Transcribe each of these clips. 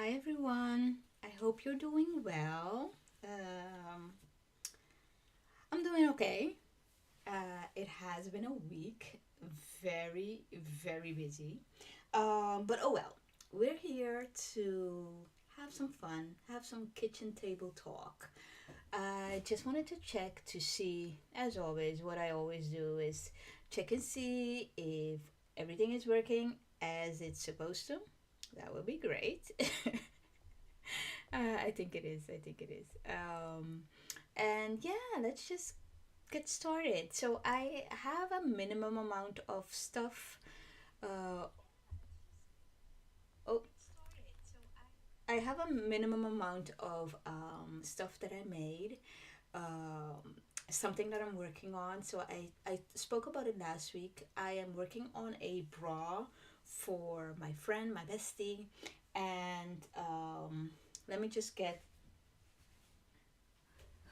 Hi everyone. I hope you're doing well. Um, I'm doing okay. It has been a week, very, very busy. But oh well, we're here to have some fun, have some kitchen table talk. I just wanted to check to see, as always, what I always do is check and see if everything is working as it's supposed to. That would be great. I think it is. I think it is. And yeah, let's just get started. So I have a minimum amount of stuff. Uh, oh, I have a minimum amount of stuff that I made. Um, Something that I'm working on. So I spoke about it last week. I am working on a bra for my friend, my bestie, and let me just get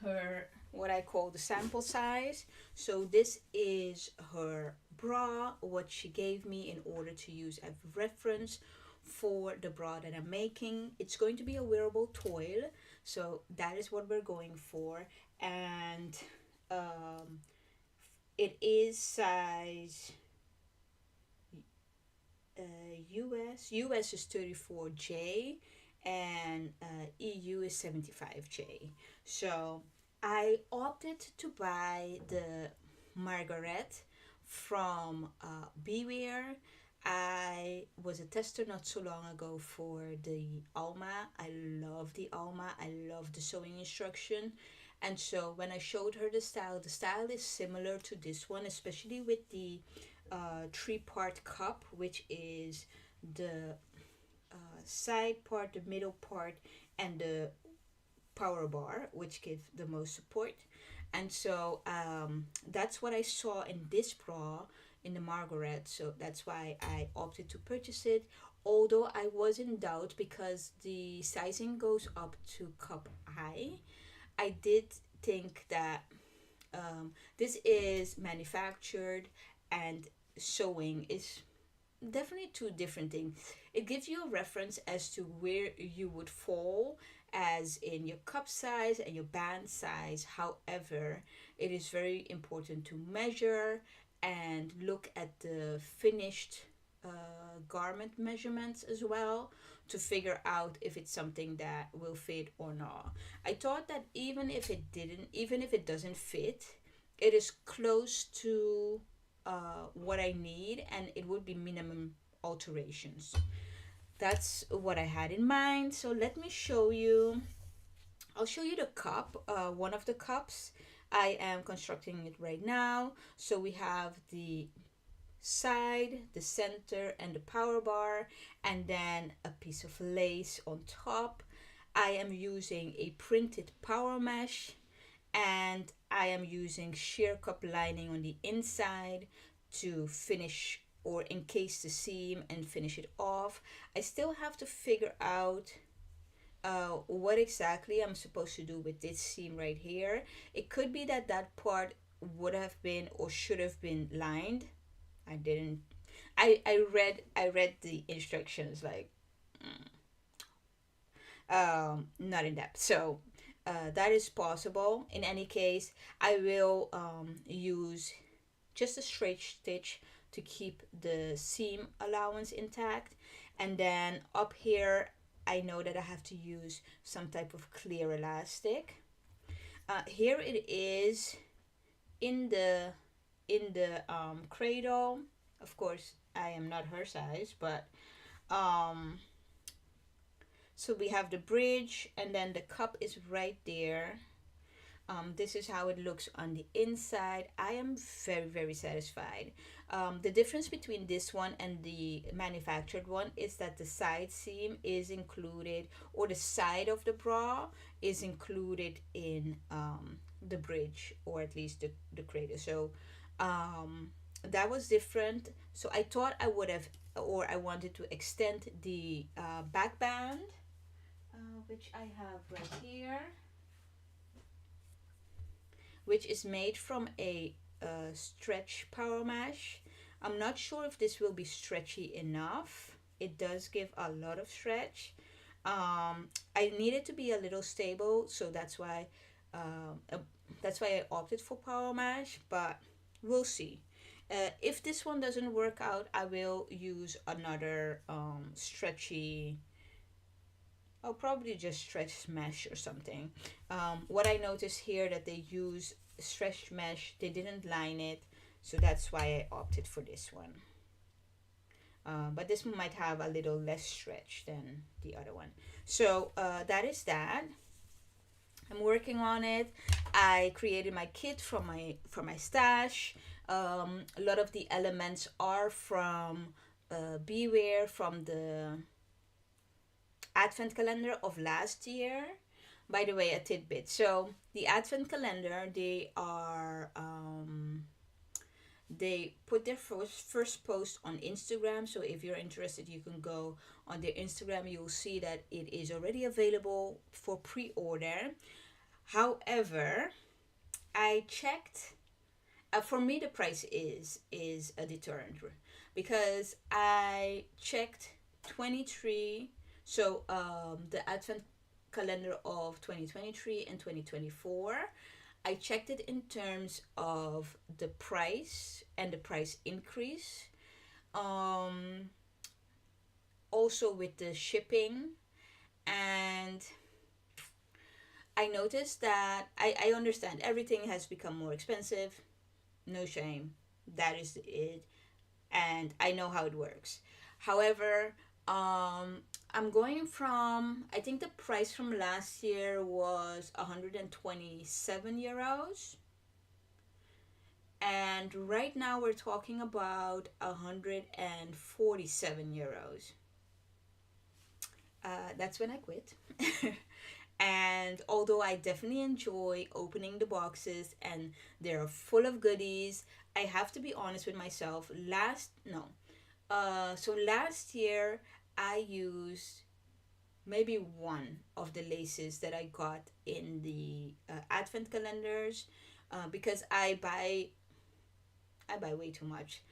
her what I call the sample size. So this is her bra, what she gave me in order to use as reference for the bra that I'm making. It's going to be a wearable toil, so that is what we're going for. And um, it is size US is 34J and EU is 75J. So I opted to buy the Margaret from Beware. I was a tester not so long ago for the Alma. I love the Alma. I love the sewing instruction. And so when I showed her the style is similar to this one, especially with the three-part cup, which is the side part, the middle part, and the power bar, which give the most support. And so that's what I saw in this bra in the Margaret. So that's why I opted to purchase it. Although I was in doubt because the sizing goes up to cup high, I did think that this is manufactured and sewing is definitely two different things. It gives you a reference as to where you would fall as in your cup size and your band size. However, it is very important to measure and look at the finished garment measurements as well to figure out if it's something that will fit or not. I thought that even if it doesn't fit, it is close to what I need, and it would be minimum alterations. That's what I had in mind. So let me show you. I'll show you the cup, one of the cups. I am constructing it right now. So we have the side, the center, and the power bar, and then a piece of lace on top. I am using a printed power mesh, and I am using sheer cup lining on the inside to finish or encase the seam and finish it off. I still have to figure out what exactly I'm supposed to do with this seam right here. It could be that that part would have been or should have been lined. I didn't. I read the instructions like not in depth. So that is possible. In any case, I will use just a straight stitch to keep the seam allowance intact. And then up here, I know that I have to use some type of clear elastic. Here it is in the cradle. Of course, I am not her size, but um, so we have the bridge, and then the cup is right there. This is how it looks on the inside. I am very, very satisfied. The difference between this one and the manufactured one is that the side seam is included, or the side of the bra is included in the bridge, or at least the cradle. So that was different. So I thought I would have, or I wanted to extend the back band, which I have right here, which is made from a stretch power mesh. I'm not sure if this will be stretchy enough. It does give a lot of stretch. I needed to be a little stable, so um, uh, that's why I opted for Power Mash. But we'll see. If this one doesn't work out, I will use another stretchy. I'll probably just stretch mesh or something. What I noticed here that they use stretch mesh. They didn't line it, so that's why I opted for this one. But this one might have a little less stretch than the other one. So that is that. I'm working on it. I created my kit from my stash. A lot of the elements are from Beware, from the advent calendar of last year. By the way, a tidbit. So the advent calendar, they put their first post on Instagram. So if you're interested, you can go on their Instagram. You'll see that it is already available for pre-order. However, I checked. For me, the price is a deterrent because I checked 23. So the advent calendar of 2023 and 2024. I checked it in terms of the price and the price increase. Um, Also with the shipping, and I noticed that I understand everything has become more expensive. No shame. That is it. And I know how it works. However, I'm going from, I think the price from last year was 127 euros. And right now we're talking about 147 euros. That's when I quit. And although I definitely enjoy opening the boxes and they're full of goodies, I have to be honest with myself. So last year I used maybe one of the laces that I got in the advent calendars because I buy way too much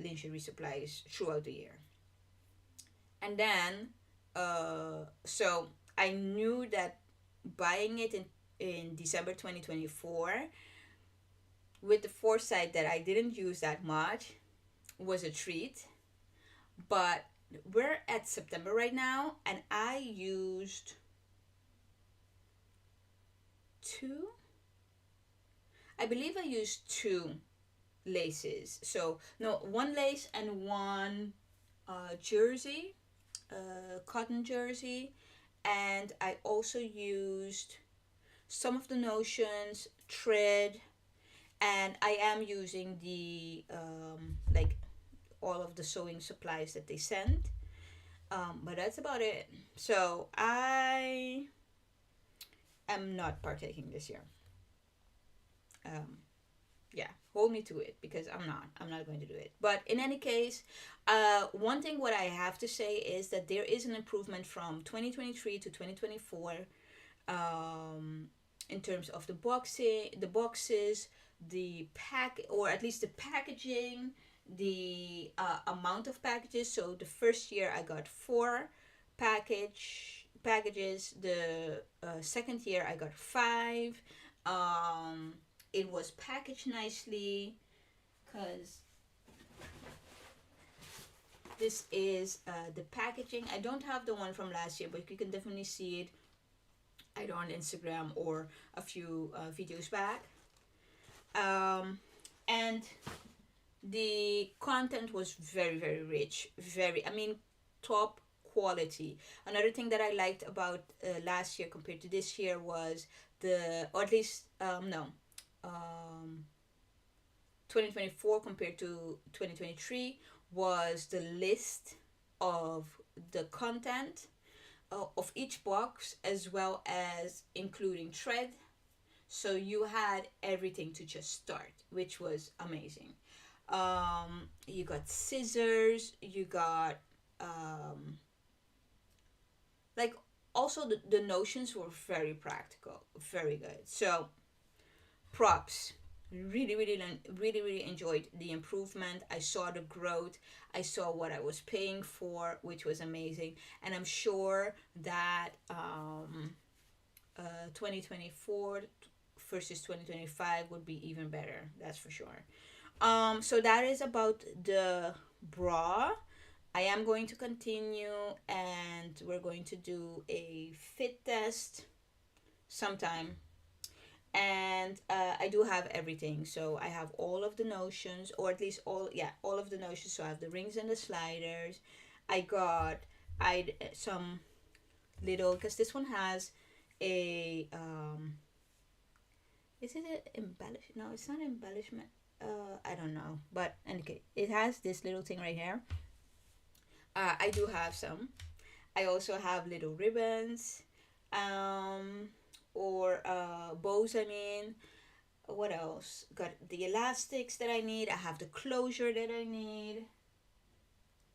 lingerie supplies throughout the year. And then, so I knew that buying it in December 2024 with the foresight that I didn't use that much was a treat. But we're at September right now, and I used two. I believe I used two laces. So, no, one lace and one jersey, cotton jersey. And I also used some of the notions, thread, and I am using the like all of the sewing supplies that they sent. But that's about it. So I am not partaking this year. Um, yeah, hold me to it because I'm not going to do it. But in any case, one thing what I have to say is that there is an improvement from 2023 to 2024 um, in terms of the boxes, the pack, or at least the packaging, the amount of packages. So the first year I got four packages. The second year I got five. Um, it was packaged nicely because this is the packaging. I don't have the one from last year, but you can definitely see it either on Instagram or a few videos back. And the content was very, very rich. I mean, top quality. Another thing that I liked about last year compared to this year was or at least, no, um, 2024 compared to 2023 was the list of the content of each box as well as including thread. So you had everything to just start, which was amazing. You got scissors, you got like also the notions were very practical, very good. So props. Really enjoyed the improvement. I saw the growth. I saw what I was paying for, which was amazing. And I'm sure that 2024 versus 2025 would be even better. That's for sure. So that is about the bra. I am going to continue, and we're going to do a fit test sometime. And I do have everything. So I have all of the notions, or at least all of the notions. So I have the rings and the sliders. I got I some little, because this one has a is it an embellish? No, it's not embellishment. I don't know, but anyway, it has this little thing right here. I do have some. I also have little ribbons, um, or bows. I mean, what else? Got the elastics that I need. I have the closure that I need.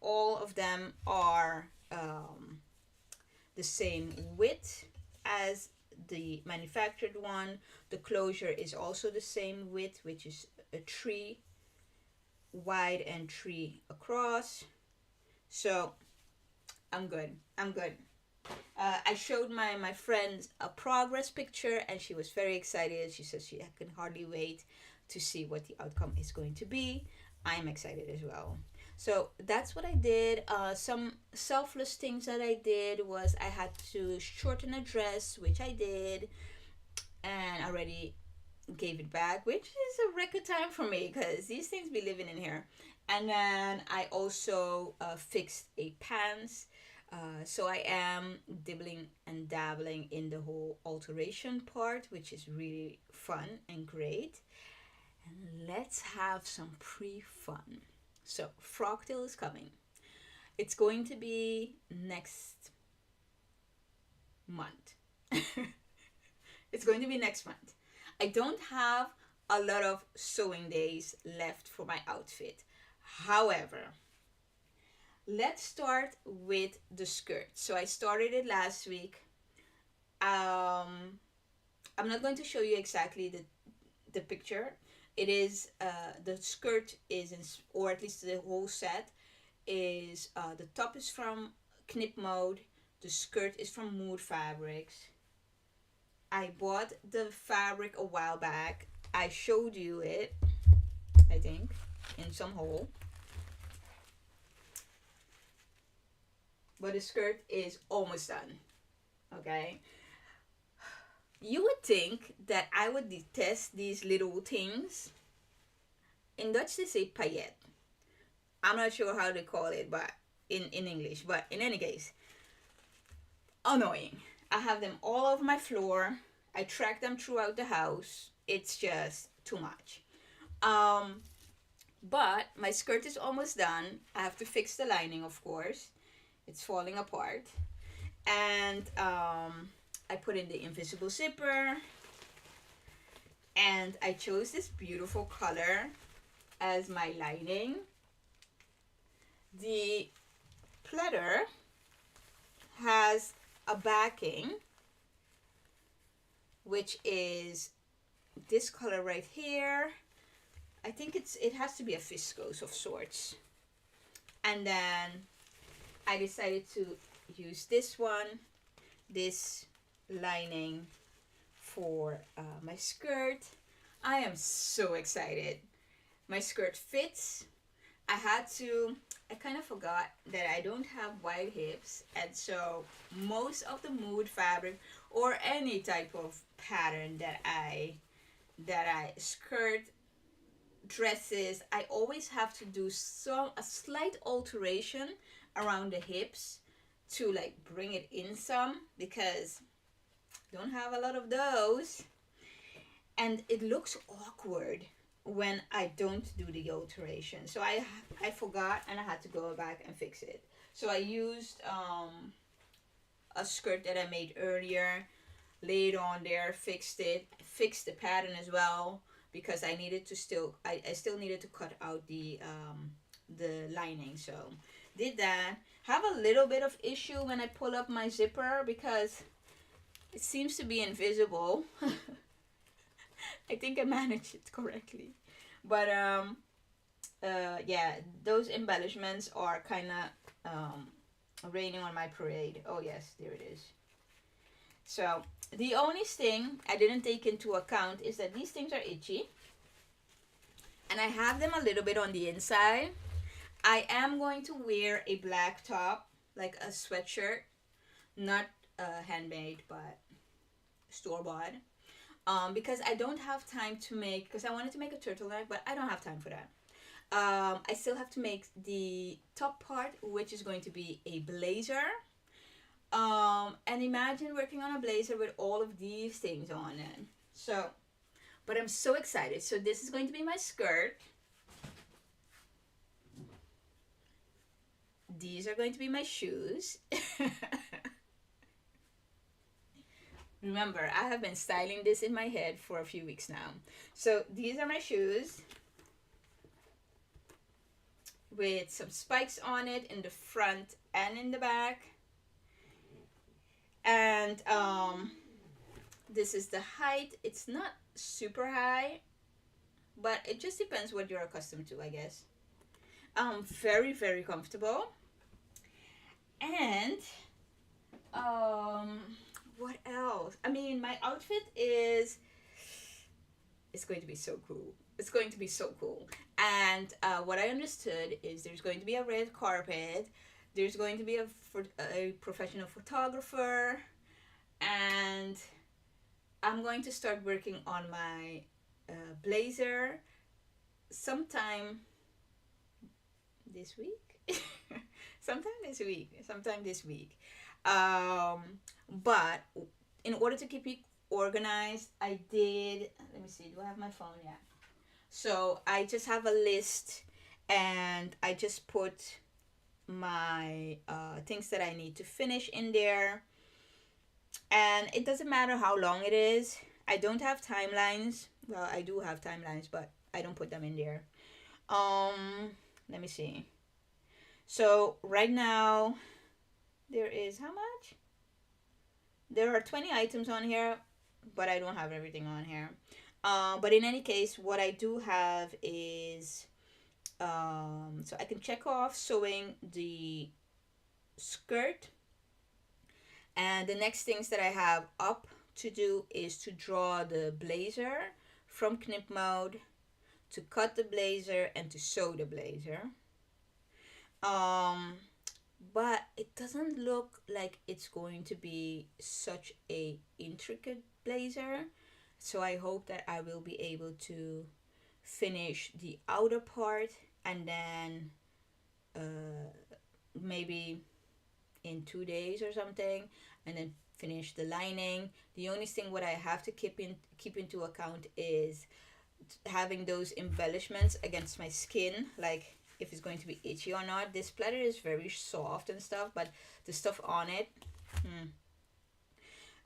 All of them are the same width as the manufactured one. The closure is also the same width, which is a 3 wide and 3 across. So I'm good. I'm good. I showed my friend a progress picture, and she was very excited. She says she can hardly wait to see what the outcome is going to be. I'm excited as well. So that's what I did. Some selfless things that I did was I had to shorten a dress, which I did, and already gave it back, which is a record time for me because these things be living in here. And then I also fixed a pants. So I am dibbling and dabbling in the whole alteration part, which is really fun and great. And let's have some pre-fun. So Frogtail is coming. It's going to be next month. It's going to be next month. I don't have a lot of sewing days left for my outfit. However, let's start with the skirt. So I started it last week. I'm not going to show you exactly the picture. It is the skirt is in, or at least the whole set is the top is from Knip Mode. The skirt is from Mood Fabrics. I bought the fabric a while back. I showed you it, I think, in some haul. But the skirt is almost done. Okay? You would think that I would detest these little things. In Dutch, they say paillet. I'm not sure how they call it, but in English. But in any case, annoying. I have them all over my floor. I track them throughout the house. It's just too much. But my skirt is almost done. I have to fix the lining, of course. It's falling apart. And I put in the invisible zipper. And I chose this beautiful color as my lining. The pleather has a backing, which is this color right here. I think it has to be a viscose of sorts. And then I decided to use this one, this lining for my skirt. I am so excited. My skirt fits. I kind of forgot that I don't have wide hips, and so most of the Mood fabric or any type of pattern that I skirt, dresses, I always have to do a slight alteration around the hips to like bring it in some, because I don't have a lot of those, and it looks awkward when I don't do the alteration. So I forgot, and I had to go back and fix it. So I used a skirt that I made earlier, laid on there, fixed it, fixed the pattern as well, because I needed to I still needed to cut out the lining. So did that. Have a little bit of issue when I pull up my zipper because it seems to be invisible. I think I managed it correctly. But yeah, those embellishments are kind of raining on my parade. Oh yes, there it is. So the only thing I didn't take into account is that these things are itchy, and I have them a little bit on the inside. I am going to wear a black top, like a sweatshirt, not handmade, but store bought. Because I don't have time to make, because I wanted to make a turtleneck, but I don't have time for that. I still have to make the top part, which is going to be a blazer. And imagine working on a blazer with all of these things on it. So, but I'm so excited. So this is going to be my skirt. These are going to be my shoes. Remember, I have been styling this in my head for a few weeks now. So these are my shoes with some spikes on it in the front and in the back. And this is the height. It's not super high, but it just depends what you're accustomed to, I guess. Very, very comfortable. And um what else? I mean, my outfit is, it's going to be so cool. It's going to be so cool. And what I understood is there's going to be a red carpet. There's going to be a professional photographer, and I'm going to start working on my blazer sometime this week. Sometime this week. But in order to keep it organized, I did. Let me see. Do I have my phone? Yeah. So I just have a list, and I just put my things that I need to finish in there. And it doesn't matter how long it is. I don't have timelines. Well, I do have timelines, but I don't put them in there. Let me see. So right now there is how much? There are 20 items on here, but I don't have everything on here. But in any case, what I do have is so I can check off sewing the skirt, and the next things that I have up to do is to draw the blazer from knip mode, to cut the blazer, and to sew the blazer. Um, but it doesn't look like it's going to be such a intricate blazer, so I hope that I will be able to finish the outer part, and then maybe in 2 days or something, and then finish the lining. The only thing what I have to keep into account is having those embellishments against my skin, like if it's going to be itchy or not. This platter is very soft and stuff, but the stuff on it,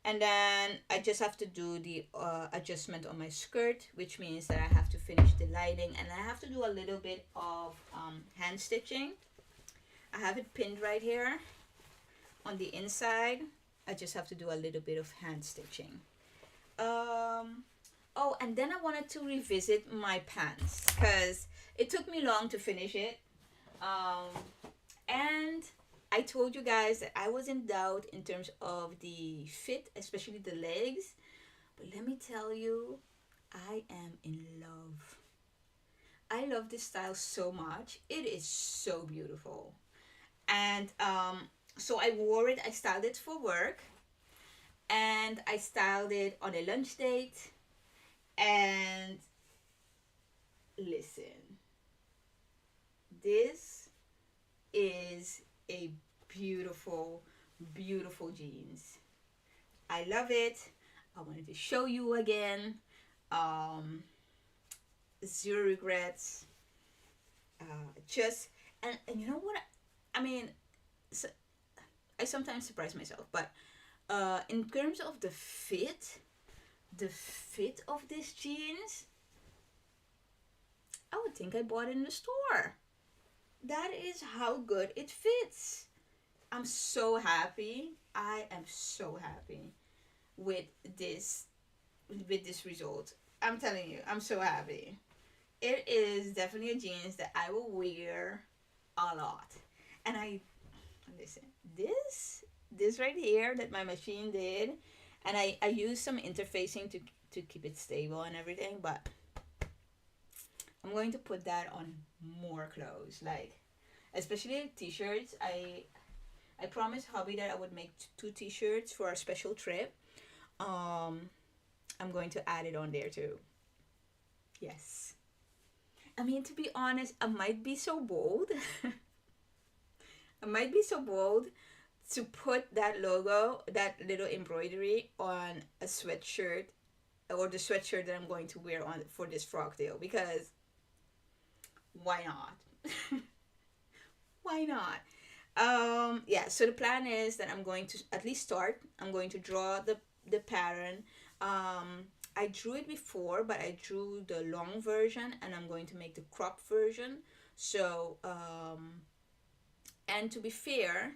and then I just have to do the adjustment on my skirt, which means that I have to finish the lining, and I have to do a little bit of hand stitching. I have it pinned right here on the inside. I just have to do a little bit of hand stitching. Oh, and then I wanted to revisit my pants because it took me long to finish it. And I told you guys that I was in doubt in terms of the fit, especially the legs. But let me tell you, I am in love. I love this style so much. It is so beautiful. And so I wore it, I styled it for work, and I styled it on a lunch date. And listen, this is a beautiful, beautiful jeans. I love it. I wanted to show you again. Zero regrets. Just, and you know what? I mean, so, I sometimes surprise myself, but in terms of the fit of this jeans, I would think I bought it in the store. That is how good it fits. I'm so happy. I am so happy with this result. I'm telling you, I'm so happy. It is definitely a jeans that I will wear a lot. And I listen, this right here that my machine did, and I used some interfacing to keep it stable and everything, but I'm going to put that on more clothes, like especially t-shirts. I promised hubby that I would make two t-shirts for a special trip. Um, I'm going to add it on there too. Yes. I mean, to be honest, I might be so bold. I might be so bold to put that logo, that little embroidery on a sweatshirt or the sweatshirt that I'm going to wear on for this frog deal because why not? Why not? Yeah, so the plan is that I'm going to at least start. I'm going to draw the pattern. I drew it before, but I drew the long version and I'm going to make the crop version. So, and to be fair,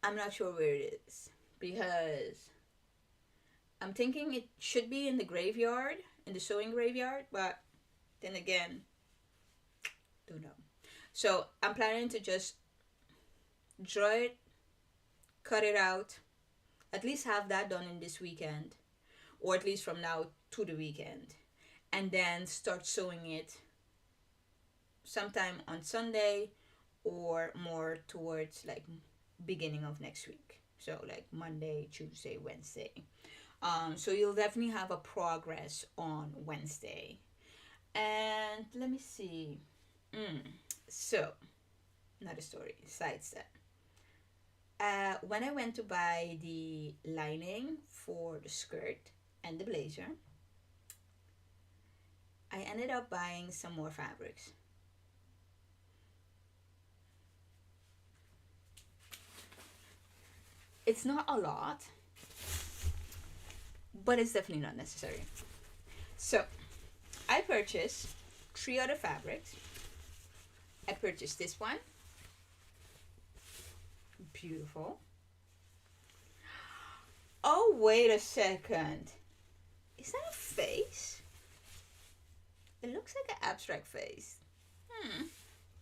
I'm not sure where it is because I'm thinking it should be in the graveyard, in the sewing graveyard, but then again, don't know. So I'm planning to just draw it, cut it out, at least have that done in this weekend, or at least from now to the weekend, and then start sewing it sometime on Sunday or more towards like beginning of next week. So like Monday, Tuesday, Wednesday. So you'll definitely have a progress on Wednesday. And let me see. So, not a story, side step. When I went to buy the lining for the skirt and the blazer, I ended up buying some more fabrics. It's not a lot, but it's definitely not necessary. So, I purchased three other fabrics. I purchased this one. Beautiful. Oh, wait a second. Is that a face? It looks like an abstract face.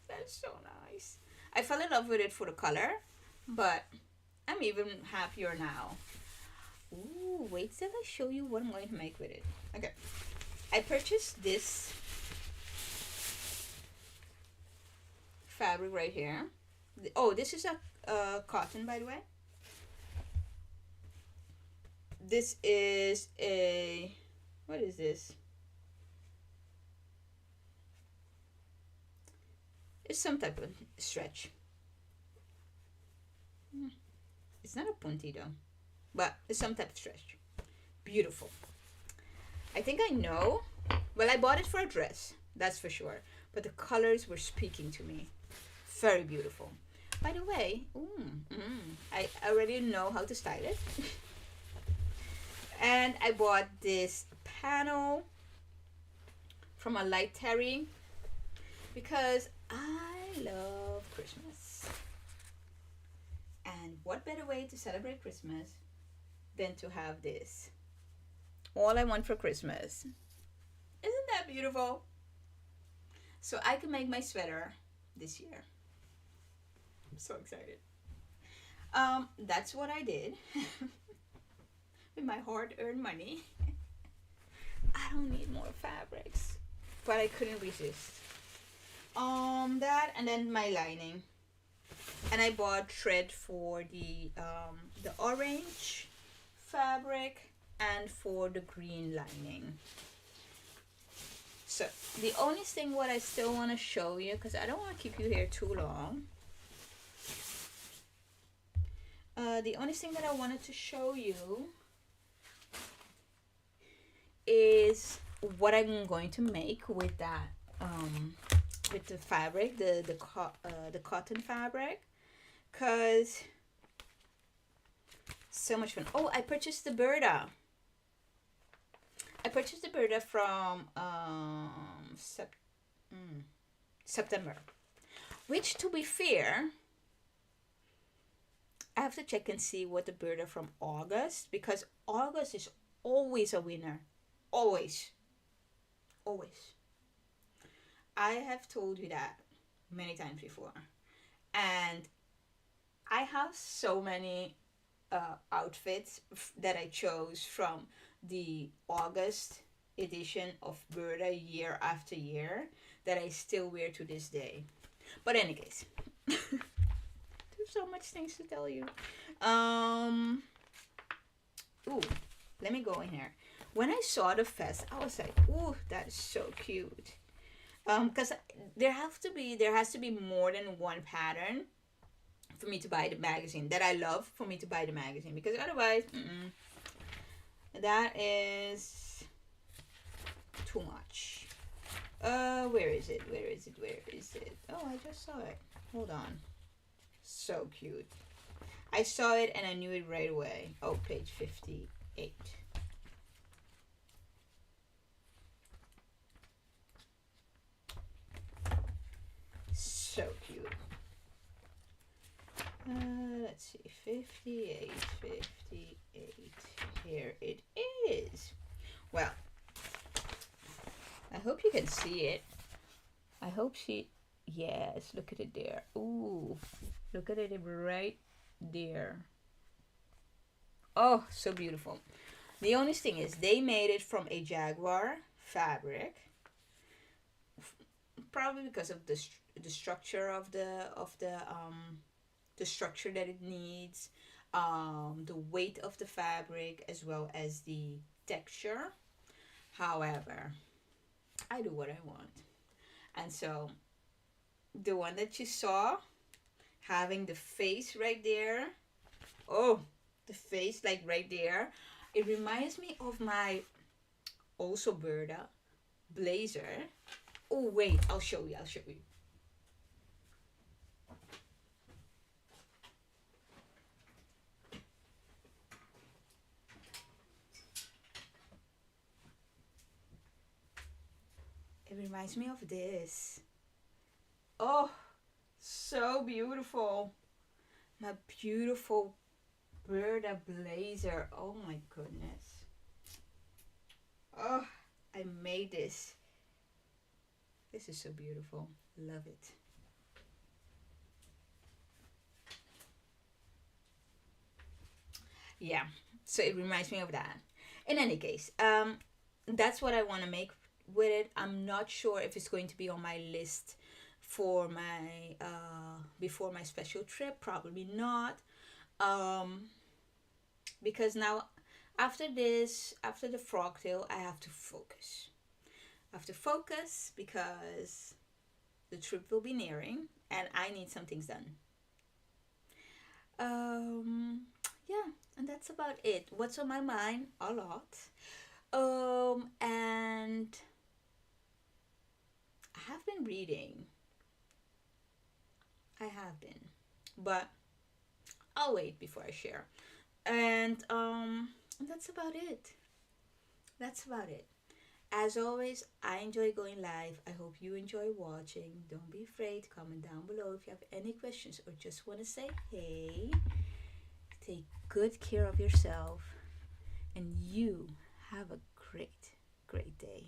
That's so nice. I fell in love with it for the color, but I'm even happier now. Ooh, wait till I show you what I'm going to make with it. Okay. I purchased this fabric right here. Oh, this is a cotton, by the way. This is a, what is this? It's some type of stretch. It's not a punty though, but it's some type of stretch. Beautiful. I think I know. Well, I bought it for a dress, that's for sure. But the colors were speaking to me. Very beautiful. By the way, I already know how to style it. And I bought this panel from a light terry because I love Christmas. And what better way to celebrate Christmas than to have this? All I want for Christmas. Isn't that beautiful? So I can make my sweater this year. I'm so excited. That's what I did with my hard-earned money. I don't need more fabrics, but I couldn't resist. That and then my lining, and I bought thread for the orange fabric and for the green lining. So the only thing what I still want to show you, because I don't want to keep you here too long. The only thing that I wanted to show you is what I'm going to make with that with the fabric, the cotton fabric, cause so much fun. Oh, I purchased the Berta. I purchased the Berta from September, which, to be fair, I have to check and see what the Berta from August, because August is always a winner. Always. Always. I have told you that many times before. And I have so many outfits that I chose from the August edition of Berta year after year that I still wear to this day. But in any case, there's so much things to tell you. Um, ooh, let me go in here. When I saw the vest, I was like, ooh, that is so cute. Because there has to be more than one pattern for me to buy the magazine that I love for me to buy the magazine, because otherwise that is too much. Where is it? Where is it? Where is it? Oh, I just saw it. Hold on. So cute. I saw it and I knew it right away. Oh, page 58. So cute. Let's see, 58, 58. Here it is. Well, I hope you can see it. I hope yes, look at it there. Ooh, look at it right there. Oh, so beautiful. The only thing is they made it from a jaguar fabric, probably because of the structure of the structure that it needs, the weight of the fabric, as well as the texture. However, I do what I want. And so the one that you saw having the face right there, oh, the face like right there, it reminds me of my also Berta blazer. Oh, wait, I'll show you. I'll show you. It reminds me of this. Oh, so beautiful. My beautiful Berta blazer. Oh my goodness. Oh, I made this. This is so beautiful. Love it. Yeah, so it reminds me of that. In any case, that's what I want to make with it. I'm not sure if it's going to be on my list for my before my special trip. Probably not. Um, because now after this, after the frog tail, I have to focus. I have to focus because the trip will be nearing and I need some things done. Um, yeah, and that's about it. What's on my mind? A lot. And I have been reading. I have been, but I'll wait before I share. And that's about it. That's about it. As always, I enjoy going live. I hope you enjoy watching. Don't be afraid. Comment down below if you have any questions or just want to say hey. Take good care of yourself, and you have a great, great day.